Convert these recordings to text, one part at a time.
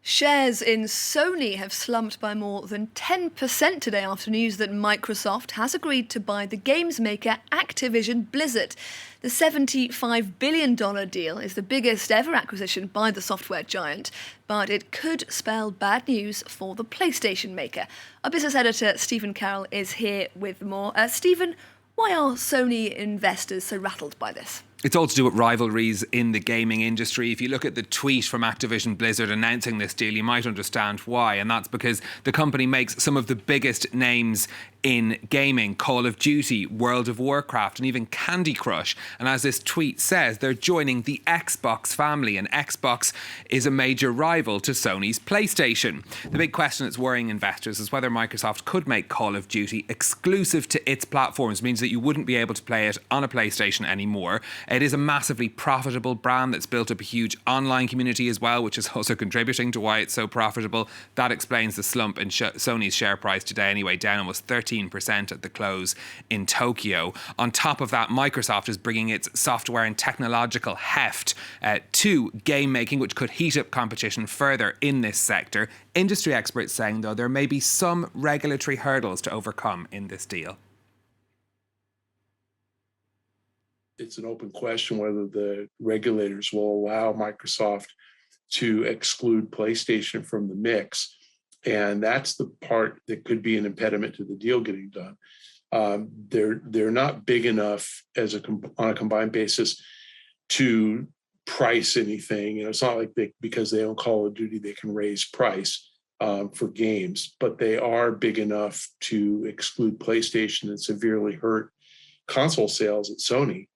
Shares in Sony have slumped by more than 10% today after news that Microsoft has agreed to buy the games maker Activision Blizzard. The $75 billion deal is the biggest ever acquisition by the software giant, but it could spell bad news for the PlayStation maker. Our business editor Stephen Carroll is here with more. Stephen, why are Sony investors so rattled by this? It's all to do with rivalries in the gaming industry. If you look at the tweet from Activision Blizzard announcing this deal, you might understand why. And that's because the company makes some of the biggest names in gaming: Call of Duty, World of Warcraft, and even Candy Crush. And as this tweet says, they're joining the Xbox family, and Xbox is a major rival to Sony's PlayStation. The big question that's worrying investors is whether Microsoft could make Call of Duty exclusive to its platforms. It means that you wouldn't be able to play it on a PlayStation anymore. It is a massively profitable brand that's built up a huge online community as well, which is also contributing to why it's so profitable. That explains the slump in Sony's share price today anyway, down almost 13% at the close in Tokyo. On top of that, Microsoft is bringing its software and technological heft to game making, which could heat up competition further in this sector. Industry experts saying, though, there may be some regulatory hurdles to overcome in this deal. It's an open question whether the regulators will allow Microsoft to exclude PlayStation from the mix. And that's the part that could be an impediment to the deal getting done. They're not big enough on a combined basis to price anything. It's not like because they own Call of Duty, they can raise price for games, but they are big enough to exclude PlayStation and severely hurt console sales at Sony.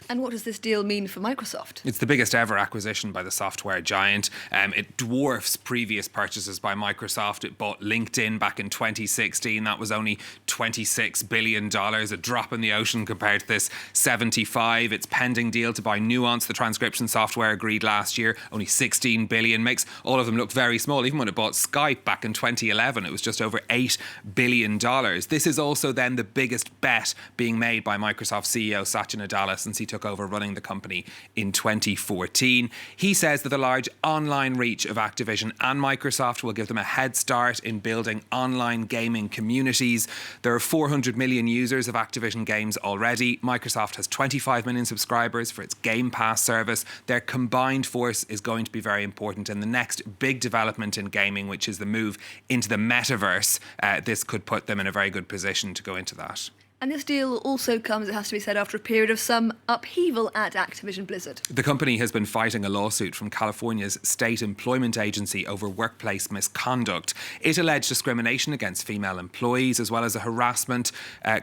And what does this deal mean for Microsoft? It's the biggest ever acquisition by the software giant. It dwarfs previous purchases by Microsoft. It bought LinkedIn back in 2016. That was only $26 billion, a drop in the ocean compared to this 75. Its pending deal to buy Nuance, the transcription software, agreed last year, only $16 billion, makes all of them look very small. Even when it bought Skype back in 2011, it was just over $8 billion. This is also then the biggest bet being made by Microsoft CEO Satya Nadella since he took over running the company in 2014. He says that the large online reach of Activision and Microsoft will give them a head start in building online gaming communities. There are 400 million users of Activision games already. Microsoft has 25 million subscribers for its Game Pass service. Their combined force is going to be very important in the next big development in gaming, which is the move into the metaverse. This could put them in a very good position to go into that. And this deal also comes, it has to be said, after a period of some upheaval at Activision Blizzard. The company has been fighting a lawsuit from California's state employment agency over workplace misconduct. It alleged discrimination against female employees, as well as a harassment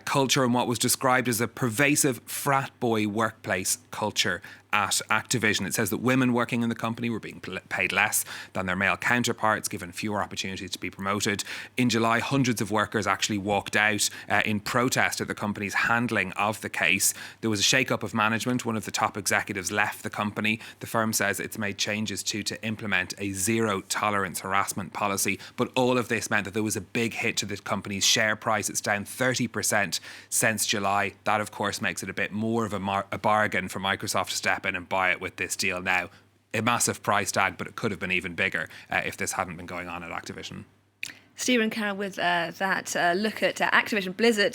culture and what was described as a pervasive frat boy workplace culture at Activision. It says that women working in the company were being paid less than their male counterparts, given fewer opportunities to be promoted. In July, hundreds of workers actually walked out in protest at the company's handling of the case. There was a shake-up of management. One of the top executives left the company. The firm says it's made changes to implement a zero-tolerance harassment policy. But all of this meant that there was a big hit to the company's share price. It's down 30% since July. That, of course, makes it a bit more of a bargain for Microsoft to step in and buy it with this deal now. A massive price tag, but it could have been even bigger if this hadn't been going on at Activision. Stephen Carroll with that look at Activision Blizzard.